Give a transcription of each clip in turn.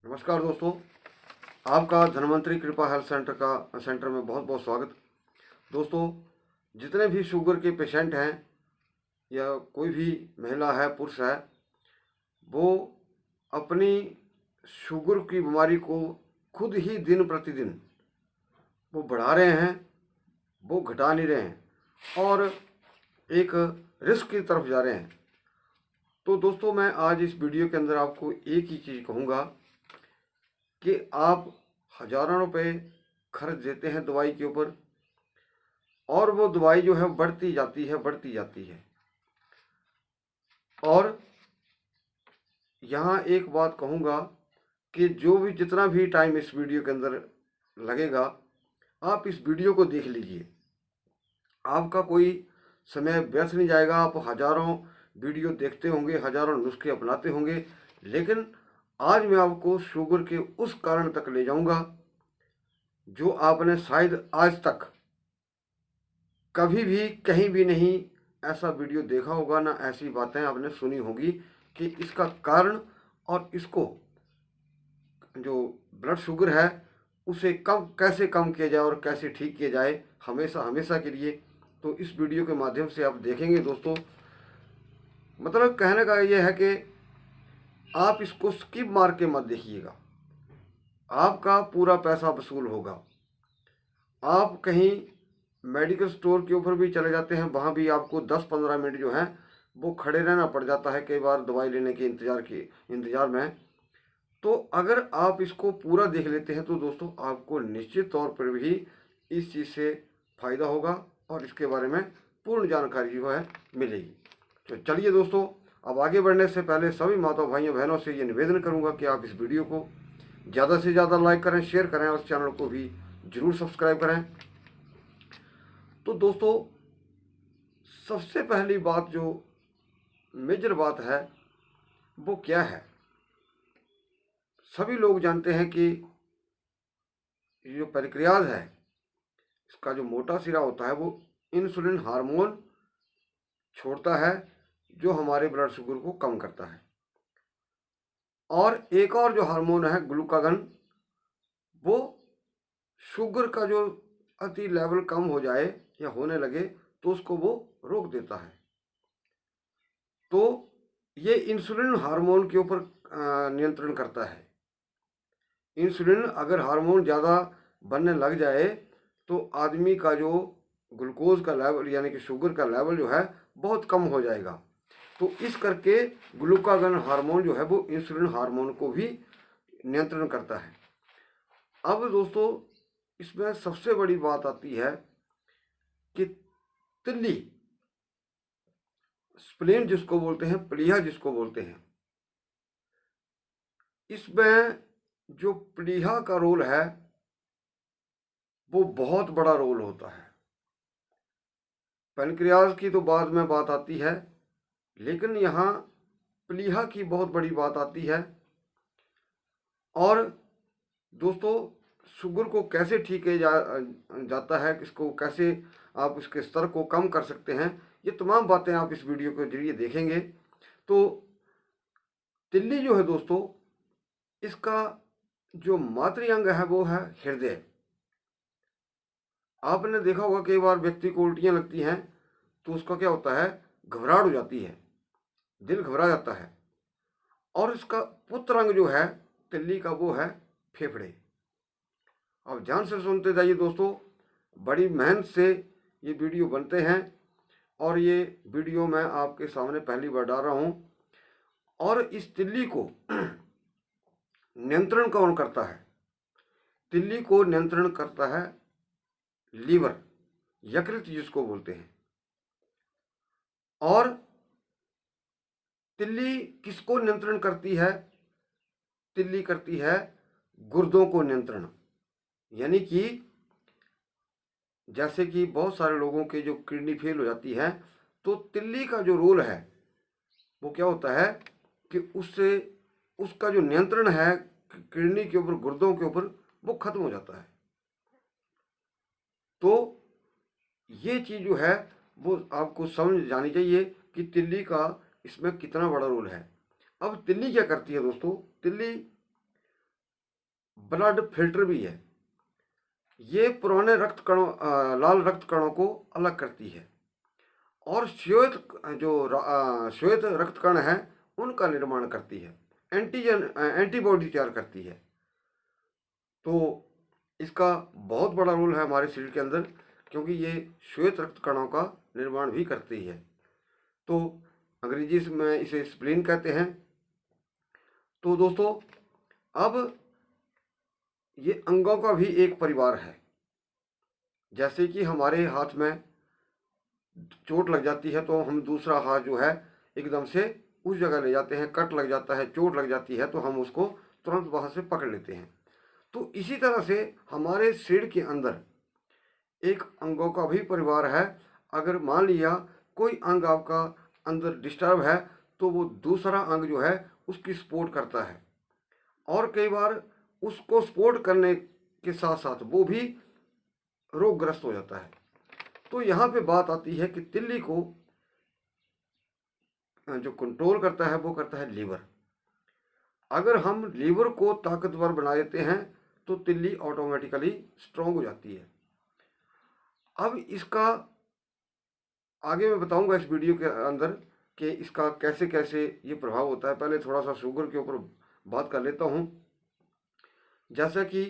नमस्कार दोस्तों, आपका धन्वंतरी कृपा हेल्थ सेंटर में बहुत बहुत स्वागत। दोस्तों, जितने भी शुगर के पेशेंट हैं या कोई भी महिला है पुरुष है, वो अपनी शुगर की बीमारी को खुद ही दिन प्रतिदिन वो बढ़ा रहे हैं, वो घटा नहीं रहे हैं और एक रिस्क की तरफ जा रहे हैं। तो दोस्तों, मैं आज इस वीडियो के अंदर आपको एक ही चीज़ कहूँगा कि आप हज़ारों रुपए खर्च देते हैं दवाई के ऊपर और वो दवाई जो है बढ़ती जाती है। और यहाँ एक बात कहूँगा कि जो भी जितना भी टाइम इस वीडियो के अंदर लगेगा, आप इस वीडियो को देख लीजिए। आपका कोई समय व्यर्थ नहीं जाएगा। आप हज़ारों वीडियो देखते होंगे, हज़ारों नुस्खे अपनाते होंगे, लेकिन आज मैं आपको शुगर के उस कारण तक ले जाऊंगा जो आपने शायद आज तक कभी भी कहीं भी नहीं ऐसा वीडियो देखा होगा, ना ऐसी बातें आपने सुनी होगी कि इसका कारण और इसको जो ब्लड शुगर है उसे कैसे कम किया जाए और कैसे ठीक किया जाए हमेशा हमेशा के लिए। तो इस वीडियो के माध्यम से आप देखेंगे दोस्तों। मतलब कहने का ये है कि आप इसको स्किप मार के मत देखिएगा, आपका पूरा पैसा वसूल होगा। आप कहीं मेडिकल स्टोर के ऊपर भी चले जाते हैं, वहाँ भी आपको 10-15 मिनट जो है वो खड़े रहना पड़ जाता है कई बार दवाई लेने के इंतज़ार में। तो अगर आप इसको पूरा देख लेते हैं तो दोस्तों आपको निश्चित तौर पर भी इस चीज़ से फ़ायदा होगा और इसके बारे में पूर्ण जानकारी जो है मिलेगी। तो चलिए दोस्तों, अब आगे बढ़ने से पहले सभी माता भाइयों बहनों से ये निवेदन करूँगा कि आप इस वीडियो को ज़्यादा से ज़्यादा लाइक करें, शेयर करें और चैनल को भी ज़रूर सब्सक्राइब करें। तो दोस्तों, सबसे पहली बात जो मेजर बात है वो क्या है? सभी लोग जानते हैं कि जो पैनक्रियाज है, इसका जो मोटा सिरा होता है वो इंसुलिन हार्मोन छोड़ता है जो हमारे ब्लड शुगर को कम करता है। और एक और जो हार्मोन है ग्लूकागन, वो शुगर का जो अति लेवल कम हो जाए या होने लगे तो उसको वो रोक देता है। तो ये इंसुलिन हार्मोन के ऊपर नियंत्रण करता है। इंसुलिन अगर हार्मोन ज़्यादा बनने लग जाए तो आदमी का जो ग्लूकोज का लेवल यानी कि शुगर का लेवल जो है बहुत कम हो जाएगा। तो इस करके ग्लूकागन हार्मोन जो है वो इंसुलिन हार्मोन को भी नियंत्रण करता है। अब दोस्तों, इसमें सबसे बड़ी बात आती है कि तिल्ली, स्प्लीन जिसको बोलते हैं, प्लीहा जिसको बोलते हैं, इसमें जो प्लीहा का रोल है वो बहुत बड़ा रोल होता है। पैनक्रियाज की तो बाद में बात आती है, लेकिन यहाँ प्लीहा की बहुत बड़ी बात आती है। और दोस्तों, शुगर को कैसे ठीक किया जाता है, इसको कैसे आप इसके स्तर को कम कर सकते हैं, ये तमाम बातें आप इस वीडियो के जरिए देखेंगे। तो तिल्ली जो है दोस्तों, इसका जो मातृ अंग है वो है हृदय। आपने देखा होगा कई बार व्यक्ति को उल्टियाँ लगती हैं तो उसका क्या होता है, घबराहट हो जाती है, दिल घबरा जाता है। और इसका पुत्र अंग जो है तिल्ली का वो है फेफड़े। अब ध्यान से सुनते जाइए दोस्तों, बड़ी मेहनत से ये वीडियो बनते हैं और ये वीडियो मैं आपके सामने पहली बार डाल रहा हूँ। और इस तिल्ली को नियंत्रण कौन करता है? तिल्ली को नियंत्रण करता है लीवर, यकृत जिसको बोलते हैं। और तिल्ली किसको नियंत्रण करती है? तिल्ली करती है गुर्दों को नियंत्रण। यानी कि जैसे कि बहुत सारे लोगों के जो किडनी फेल हो जाती है तो तिल्ली का जो रोल है वो क्या होता है कि उससे उसका जो नियंत्रण है किडनी के ऊपर, गुर्दों के ऊपर, वो खत्म हो जाता है। तो ये चीज़ जो है वो आपको समझ जानी चाहिए कि तिल्ली का इसमें कितना बड़ा रोल है। अब तिल्ली क्या करती है दोस्तों? तिल्ली ब्लड फिल्टर भी है। ये पुराने रक्त कणों लाल रक्त कणों को अलग करती है और श्वेत रक्त कण है उनका निर्माण करती है, एंटीबॉडी तैयार करती है। तो इसका बहुत बड़ा रोल है हमारे शरीर के अंदर, क्योंकि ये श्वेत रक्त कणों का निर्माण भी करती है। तो अंग्रेजी में इसे स्प्लीन कहते हैं। तो दोस्तों, अब ये अंगों का भी एक परिवार है। जैसे कि हमारे हाथ में चोट लग जाती है तो हम दूसरा हाथ जो है एकदम से उस जगह ले जाते हैं, कट लग जाता है, चोट लग जाती है तो हम उसको तुरंत वहाँ से पकड़ लेते हैं। तो इसी तरह से हमारे शरीर के अंदर एक अंगों का भी परिवार है। अगर मान लिया कोई अंग आपका अंदर डिस्टर्ब है तो वो दूसरा अंग जो है उसकी सपोर्ट करता है, और कई बार उसको सपोर्ट करने के साथ साथ वो भी रोगग्रस्त हो जाता है। तो यहाँ पे बात आती है कि तिल्ली को जो कंट्रोल करता है वो करता है लीवर। अगर हम लीवर को ताकतवर बना देते हैं तो तिल्ली ऑटोमेटिकली स्ट्रांग हो जाती है। अब इसका आगे मैं बताऊंगा इस वीडियो के अंदर कि इसका कैसे कैसे ये प्रभाव होता है। पहले थोड़ा सा शुगर के ऊपर बात कर लेता हूँ। जैसा कि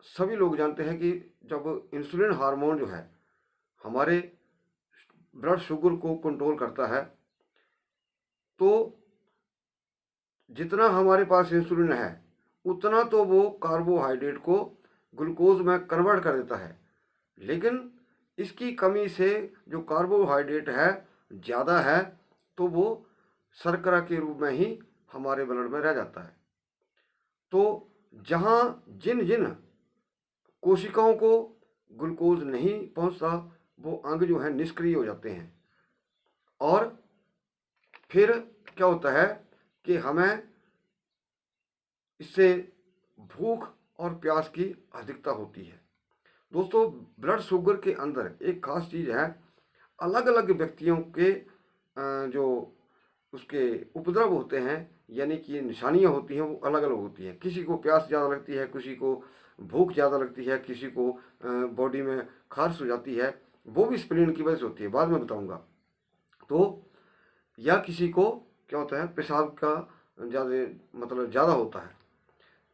सभी लोग जानते हैं कि जब इंसुलिन हार्मोन जो है हमारे ब्लड शुगर को कंट्रोल करता है, तो जितना हमारे पास इंसुलिन है उतना तो वो कार्बोहाइड्रेट को ग्लूकोज में कन्वर्ट कर देता है, लेकिन इसकी कमी से जो कार्बोहाइड्रेट है ज़्यादा है तो वो शर्करा के रूप में ही हमारे ब्लड में रह जाता है। तो जहाँ जिन जिन कोशिकाओं को ग्लूकोज नहीं पहुँचता वो अंग जो है निष्क्रिय हो जाते हैं, और फिर क्या होता है कि हमें इससे भूख और प्यास की अधिकता होती है। दोस्तों, ब्लड शुगर के अंदर एक खास चीज़ है, अलग अलग व्यक्तियों के जो उसके उपद्रव होते हैं यानी कि निशानियां होती हैं वो अलग अलग होती हैं। किसी को प्यास ज़्यादा लगती है, किसी को भूख ज़्यादा लगती है, किसी को बॉडी में खारिश हो जाती है, वो भी स्प्लीन की वजह से होती है, बाद में बताऊंगा। तो या किसी को क्या होता है पेशाब का ज़्यादा होता है।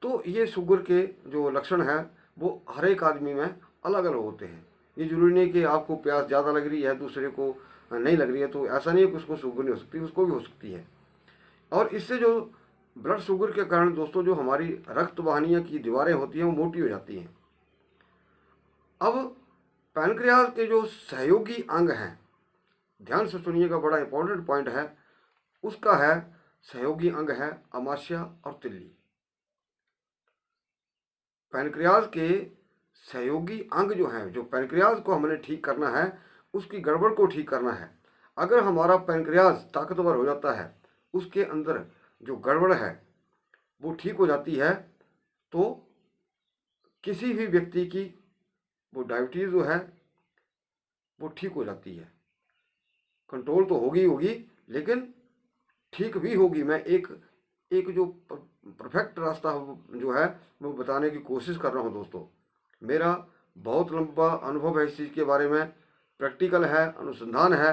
तो ये शुगर के जो लक्षण हैं वो हर एक आदमी में अलग अलग होते हैं। ये जरूरी नहीं कि आपको प्यास ज़्यादा लग रही है दूसरे को नहीं लग रही है, तो ऐसा नहीं है कि उसको शुगर नहीं हो सकती, उसको भी हो सकती है। और इससे जो ब्लड शुगर के कारण दोस्तों जो हमारी रक्त वाहिनियों की दीवारें होती हैं वो मोटी हो जाती हैं। अब पैनक्रियाज के जो सहयोगी अंग हैं, ध्यान से सुनिएगा, बड़ा इंपॉर्टेंट पॉइंट है, उसका है सहयोगी अंग है अमाशय और तिल्ली। पैनक्रियाज के सहयोगी अंग जो हैं, जो पैनक्रियाज को हमने ठीक करना है, उसकी गड़बड़ को ठीक करना है। अगर हमारा पैनक्रियाज ताकतवर हो जाता है, उसके अंदर जो गड़बड़ है वो ठीक हो जाती है, तो किसी भी व्यक्ति की वो डायबिटीज़ जो है वो ठीक हो जाती है। कंट्रोल तो होगी होगी लेकिन ठीक भी होगी। मैं एक जो परफेक्ट रास्ता जो है वो बताने की कोशिश कर रहा हूँ दोस्तों। मेरा बहुत लंबा अनुभव है इस चीज़ के बारे में, प्रैक्टिकल है, अनुसंधान है।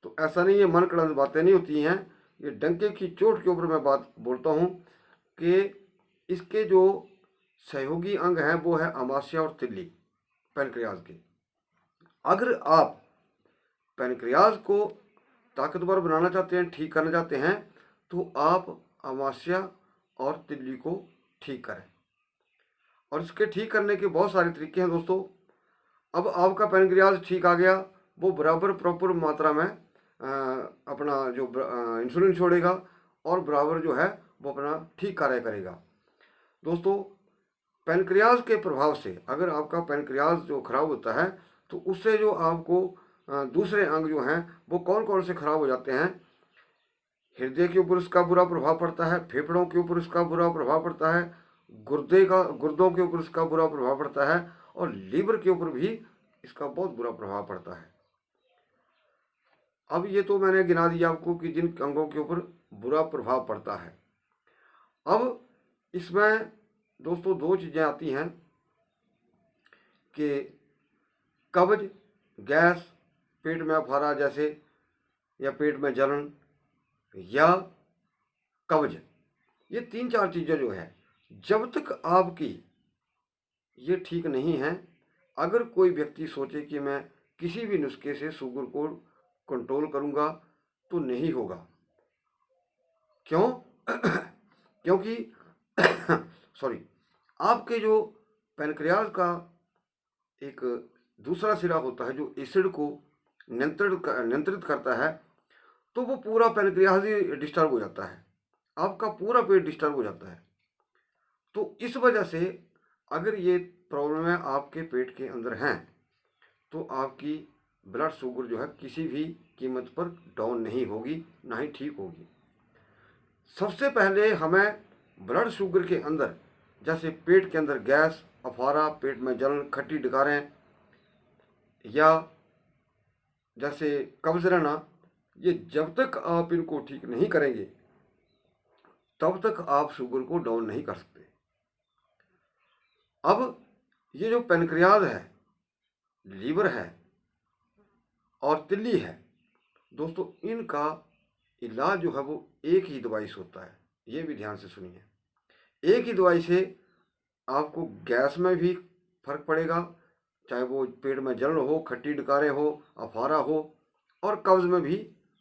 तो ऐसा नहीं है मन गढ़ंत बातें नहीं होती हैं, ये डंके की चोट के ऊपर मैं बात बोलता हूँ कि इसके जो सहयोगी अंग हैं वो है अमाशय और तिल्ली पैनक्रियाज के। अगर आप पैनक्रियाज को ताकतवर बनाना चाहते हैं, ठीक करना चाहते हैं, तो आप अमाशय और तिल्ली को ठीक करें। और इसके ठीक करने के बहुत सारे तरीके हैं दोस्तों। अब आपका पैनक्रियाज ठीक आ गया, वो बराबर प्रॉपर मात्रा में अपना जो इंसुलिन छोड़ेगा और बराबर जो है वो अपना ठीक कार्य करेगा। दोस्तों, पैनक्रियाज के प्रभाव से अगर आपका पैनक्रियाज जो खराब होता है तो उससे जो आपको दूसरे अंग जो हैं वो कौन कौन से खराब हो जाते हैं। हृदय के ऊपर इसका बुरा प्रभाव पड़ता है, फेफड़ों के ऊपर इसका बुरा प्रभाव पड़ता है, गुर्दों के ऊपर इसका बुरा प्रभाव पड़ता है, और लीवर के ऊपर भी इसका बहुत बुरा प्रभाव पड़ता है। अब ये तो मैंने गिना दिया आपको कि जिन अंगों के ऊपर बुरा प्रभाव पड़ता है। अब इसमें दोस्तों दो चीज़ें आती हैं कि कब्ज, गैस, पेट में अफारा जैसे, या पेट में जलन, या कब्ज, ये 3-4 चीज़ें जो है, जब तक आपकी ये ठीक नहीं है, अगर कोई व्यक्ति सोचे कि मैं किसी भी नुस्खे से शुगर को कंट्रोल करूंगा, तो नहीं होगा। क्यों? क्योंकि सॉरी, आपके जो पैनक्रियाज का एक दूसरा सिरा होता है जो एसिड को नियंत्रित करता है, तो वो पूरा पैनक्रियाज ही डिस्टर्ब हो जाता है, आपका पूरा पेट डिस्टर्ब हो जाता है। तो इस वजह से अगर ये प्रॉब्लम आपके पेट के अंदर हैं, तो आपकी ब्लड शुगर जो है किसी भी कीमत पर डाउन नहीं होगी, ना ही ठीक होगी। सबसे पहले हमें ब्लड शुगर के अंदर, जैसे पेट के अंदर गैस, अफारा, पेट में जलन, खट्टी डकारें, या जैसे कब्ज रहना, ये जब तक आप इनको ठीक नहीं करेंगे, तब तक आप शुगर को डाउन नहीं कर सकते। अब ये जो पैनक्रियाज है, लीवर है और तिल्ली है, दोस्तों इनका इलाज जो है वो एक ही दवाई से होता है। ये भी ध्यान से सुनिए, एक ही दवाई से आपको गैस में भी फर्क पड़ेगा, चाहे वो पेट में जलन हो, खट्टी डकारें हो, अफारा हो, और कब्ज में भी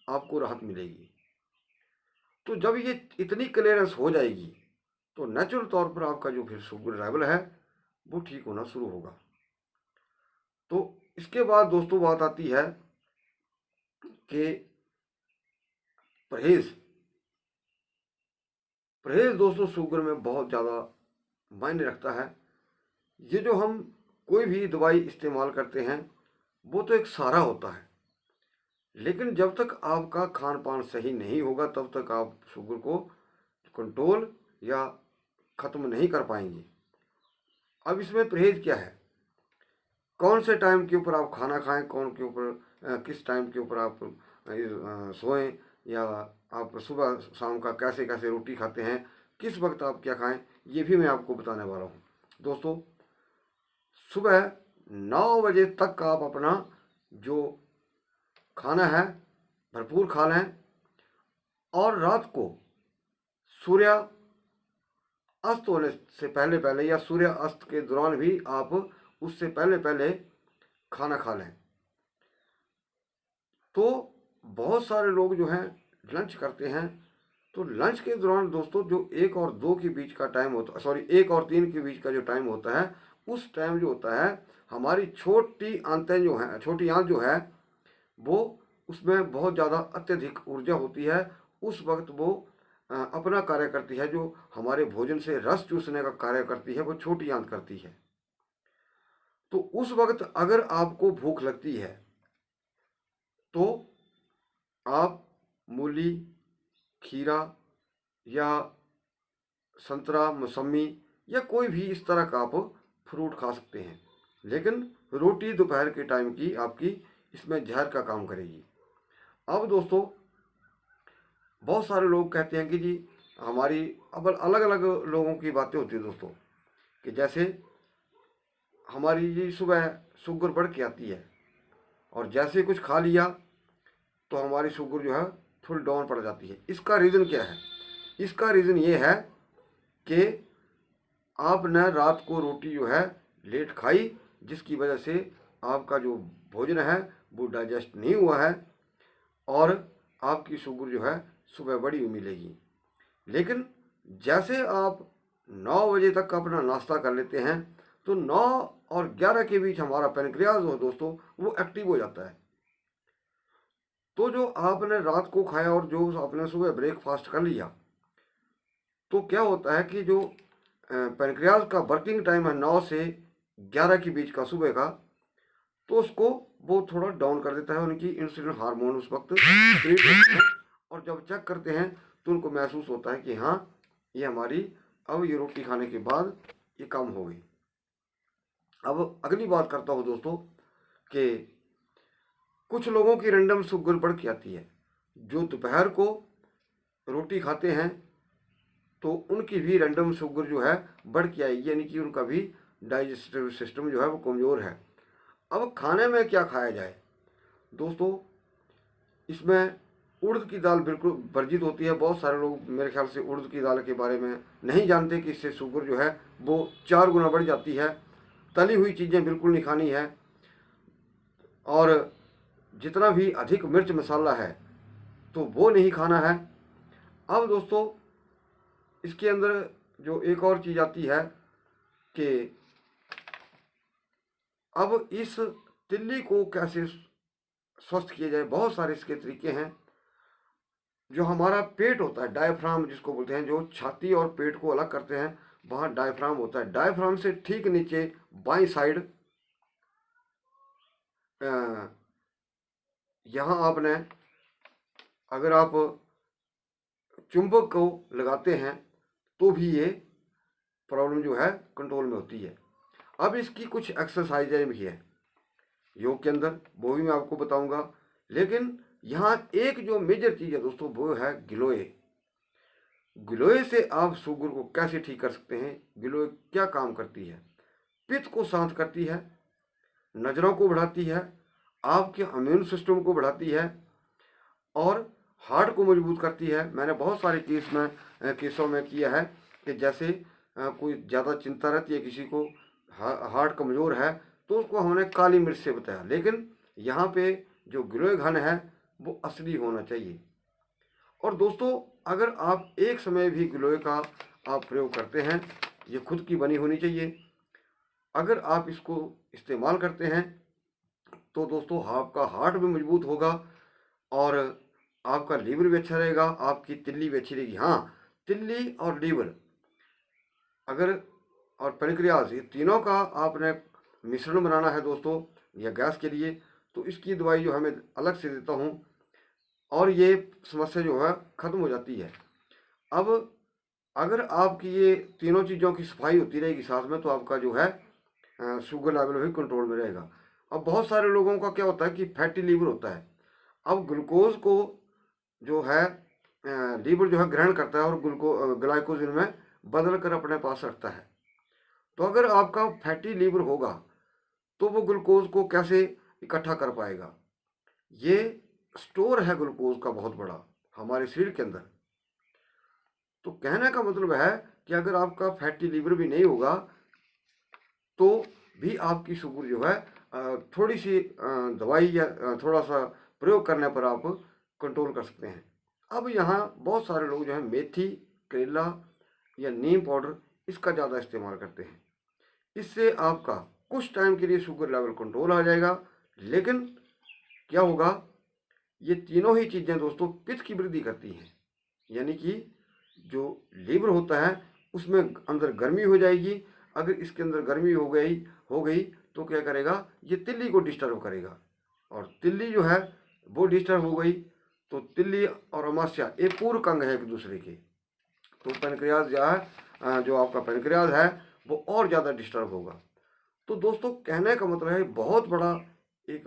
आपको राहत मिलेगी। तो जब ये इतनी क्लियरेंस हो जाएगी, तो नेचुरल तौर पर आपका जो फिर शुगर लेवल है वो ठीक होना शुरू होगा। तो इसके बाद दोस्तों बात आती है कि परहेज दोस्तों शुगर में बहुत ज़्यादा मायने रखता है। ये जो हम कोई भी दवाई इस्तेमाल करते हैं वो तो एक सहारा होता है, लेकिन जब तक आपका खान पान सही नहीं होगा, तब तक आप शुगर को कंट्रोल या ख़त्म नहीं कर पाएंगे। अब इसमें परहेज क्या है, कौन से टाइम के ऊपर आप खाना खाएं, कौन के ऊपर किस टाइम के ऊपर आप सोएं, या आप सुबह शाम का कैसे कैसे रोटी खाते हैं, किस वक्त आप क्या खाएं, ये भी मैं आपको बताने वाला हूँ। दोस्तों सुबह 9 बजे तक आप अपना जो खाना है भरपूर खा लें, और रात को सूर्य अस्त होने से पहले पहले या सूर्य अस्त के दौरान भी आप उससे पहले पहले खाना खा लें। तो बहुत सारे लोग जो हैं लंच करते हैं, तो लंच के दौरान दोस्तों जो 1 और 2 के बीच का टाइम होता, सॉरी 1 और 3 के बीच का जो टाइम होता है, उस टाइम जो होता है हमारी छोटी आंतें जो हैं, छोटी आंत जो है वो, उसमें बहुत ज़्यादा अत्यधिक ऊर्जा होती है। उस वक्त वो अपना कार्य करती है, जो हमारे भोजन से रस चूसने का कार्य करती है, वो छोटी आंत करती है। तो उस वक्त अगर आपको भूख लगती है, तो आप मूली, खीरा या संतरा, मौसमी, या कोई भी इस तरह का आप फ्रूट खा सकते हैं, लेकिन रोटी दोपहर के टाइम की आपकी इसमें जहर का काम करेगी। अब दोस्तों बहुत सारे लोग कहते हैं कि जी हमारी, अब अलग अलग लोगों की बातें होती है दोस्तों, कि जैसे हमारी ये सुबह शुगर बढ़ के आती है, और जैसे कुछ खा लिया तो हमारी शुगर जो है थोड़ी डाउन पड़ जाती है। इसका रीज़न क्या है? इसका रीज़न ये है कि आपने रात को रोटी जो है लेट खाई, जिसकी वजह से आपका जो भोजन है वो डाइजेस्ट नहीं हुआ है, और आपकी शुगर जो है सुबह बड़ी हुई मिलेगी। लेकिन जैसे आप 9 बजे तक अपना नाश्ता कर लेते हैं, तो 9 और 11 के बीच हमारा पैनक्रियाज हो दोस्तों वो एक्टिव हो जाता है। तो जो आपने रात को खाया और जो आपने सुबह ब्रेकफास्ट कर लिया, तो क्या होता है कि जो पैनक्रियाज का वर्किंग टाइम है 9 से 11 के बीच का सुबह का, तो उसको वो थोड़ा डाउन कर देता है। उनकी इंसुलिन हार्मोन उस वक्त क्रिएट होते हैं, और जब चेक करते हैं तो उनको महसूस होता है कि हाँ ये हमारी अब ये रोटी खाने के बाद ये कम हो गई। अब अगली बात करता हूँ दोस्तों कि कुछ लोगों की रैंडम शुगर बढ़ के आती है, जो दोपहर को रोटी खाते हैं तो उनकी भी रैंडम शुगर जो है बढ़ के आएगी, यानी कि उनका भी डाइजेस्टिव सिस्टम जो है वो कमज़ोर है। अब खाने में क्या खाया जाए दोस्तों, इसमें उड़द की दाल बिल्कुल वर्जित होती है। बहुत सारे लोग मेरे ख्याल से उड़द की दाल के बारे में नहीं जानते कि इससे शुगर जो है वो 4 गुना बढ़ जाती है। तली हुई चीज़ें बिल्कुल नहीं खानी है, और जितना भी अधिक मिर्च मसाला है तो वो नहीं खाना है। अब दोस्तों इसके अंदर जो एक और चीज़ आती है कि अब इस तिल्ली को कैसे स्वस्थ किया जाए। बहुत सारे इसके तरीके हैं। जो हमारा पेट होता है, डायफ्राम जिसको बोलते हैं, जो छाती और पेट को अलग करते हैं, वहाँ डायफ्राम होता है। डायफ्राम से ठीक नीचे बाईं साइड यहाँ आपने, अगर आप चुंबक को लगाते हैं तो भी ये प्रॉब्लम जो है कंट्रोल में होती है। अब इसकी कुछ एक्सरसाइजें भी है योग के अंदर, वो भी मैं आपको बताऊंगा। लेकिन यहाँ एक जो मेजर चीज़ है दोस्तों, वो है गिलोय। गिलोय से आप शुगर को कैसे ठीक कर सकते हैं। गिलोय क्या काम करती है, पित्त को शांत करती है, नज़रों को बढ़ाती है, आपके इम्यून सिस्टम को बढ़ाती है, और हार्ट को मजबूत करती है। मैंने बहुत सारे केसों में किया है कि जैसे कोई ज़्यादा चिंता रहती है किसी को, हार्ट कमज़ोर है, तो उसको हमने काली मिर्च से बताया। लेकिन यहाँ पे जो गिलोय घन है वो असली होना चाहिए। और दोस्तों अगर आप एक समय भी गिलोय का आप प्रयोग करते हैं, ये खुद की बनी होनी चाहिए। अगर आप इसको इस्तेमाल करते हैं तो दोस्तों आपका हार्ट भी मजबूत होगा, और आपका लीवर भी अच्छा रहेगा, आपकी तिल्ली भी अच्छी रहेगी। हाँ, तिल्ली और लीवर अगर और पेनक्रियाज, ये तीनों का आपने मिश्रण बनाना है दोस्तों या गैस के लिए, तो इसकी दवाई जो है मैं अलग से देता हूँ, और ये समस्या जो है ख़त्म हो जाती है। अब अगर आपकी ये तीनों चीज़ों की सफाई होती रहेगी साथ में, तो आपका जो है शुगर लेवल भी कंट्रोल में रहेगा। अब बहुत सारे लोगों का क्या होता है कि फैटी लीवर होता है। अब ग्लूकोज को जो है लीवर जो है ग्रहण करता है, और ग्लाइकोजन में बदल कर अपने पास रखता है। तो अगर आपका फैटी लीवर होगा तो वो ग्लूकोज को कैसे इकट्ठा कर पाएगा। ये स्टोर है ग्लूकोज का बहुत बड़ा हमारे शरीर के अंदर। तो कहने का मतलब है कि अगर आपका फैटी लीवर भी नहीं होगा तो भी आपकी शुगर जो है थोड़ी सी दवाई या थोड़ा सा प्रयोग करने पर आप कंट्रोल कर सकते हैं। अब यहाँ बहुत सारे लोग जो है मेथी, करेला या नीम पाउडर इसका ज़्यादा इस्तेमाल करते हैं। इससे आपका कुछ टाइम के लिए शुगर लेवल कंट्रोल आ जाएगा। लेकिन क्या होगा, ये तीनों ही चीज़ें दोस्तों पित्त की वृद्धि करती हैं, यानी कि जो लीवर होता है उसमें अंदर गर्मी हो जाएगी। अगर इसके अंदर गर्मी हो गई तो क्या करेगा, ये तिल्ली को डिस्टर्ब करेगा, और तिल्ली जो है वो डिस्टर्ब हो गई तो तिल्ली और अमाशय एक पूरक अंग है एक दूसरे के। तो पेनक्रियाज जो है, जो आपका पेनक्रियाज है वो और ज़्यादा डिस्टर्ब होगा। तो दोस्तों कहने का मतलब है बहुत बड़ा एक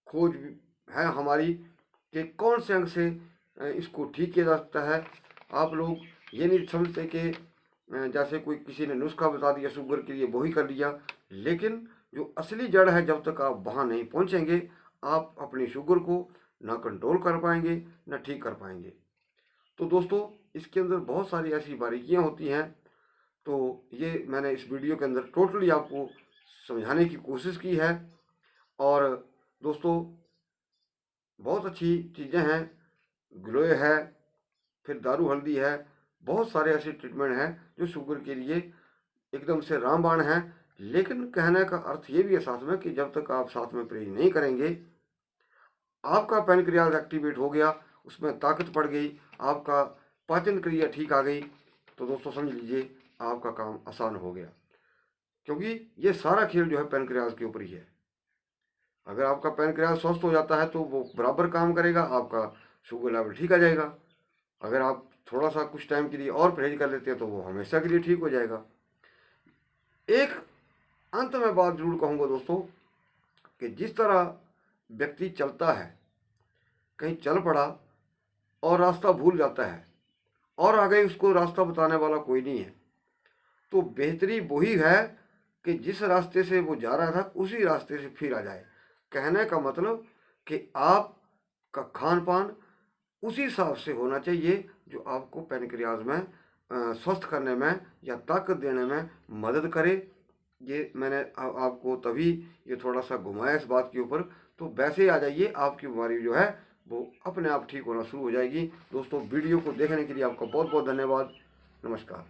खोज है हमारी कि कौन से अंग से इसको ठीक किया जा सकता है। आप लोग ये नहीं समझते कि जैसे कोई किसी ने नुस्खा बता दिया शुगर के लिए वही कर लिया, लेकिन जो असली जड़ है जब तक आप वहाँ नहीं पहुँचेंगे आप अपनी शुगर को ना कंट्रोल कर पाएंगे ना ठीक कर पाएंगे। तो दोस्तों इसके अंदर बहुत सारी ऐसी बारीकियाँ होती हैं। तो ये मैंने इस वीडियो के अंदर टोटली आपको समझाने की कोशिश की है। और दोस्तों बहुत अच्छी चीज़ें हैं, ग्लोए है, फिर दारू हल्दी है, बहुत सारे ऐसे ट्रीटमेंट हैं जो शुगर के लिए एकदम से रामबाण हैं। लेकिन कहने का अर्थ ये भी है साथ में कि जब तक आप साथ में परहेज नहीं करेंगे, आपका पैनक्रियाज एक्टिवेट हो गया, उसमें ताकत पड़ गई, आपका पाचन क्रिया ठीक आ गई, तो दोस्तों समझ लीजिए आपका काम आसान हो गया। क्योंकि ये सारा खेल जो है पैनक्रियाज के ऊपर ही है। अगर आपका पैनक्रियाज स्वस्थ हो जाता है तो वो बराबर काम करेगा, आपका शुगर लेवल ठीक आ जाएगा। अगर आप थोड़ा सा कुछ टाइम के लिए और परहेज कर लेते हैं तो वो हमेशा के लिए ठीक हो जाएगा। एक अंत में बात जरूर कहूँगा दोस्तों कि जिस तरह व्यक्ति चलता है, कहीं चल पड़ा और रास्ता भूल जाता है, और आगे उसको रास्ता बताने वाला कोई नहीं है। तो बेहतरी वही है कि जिस रास्ते से वो जा रहा था उसी रास्ते से फिर आ जाए। कहने का मतलब कि आपका खान पान उसी हिसाब से होना चाहिए जो आपको पैनक्रियाज में स्वस्थ करने में या ताकत देने में मदद करे। ये मैंने आपको तभी ये थोड़ा सा घुमाया इस बात के ऊपर। तो वैसे ही आ जाइए, आपकी बीमारी जो है वो अपने आप ठीक होना शुरू हो जाएगी। दोस्तों, वीडियो को देखने के लिए आपका बहुत बहुत धन्यवाद। नमस्कार।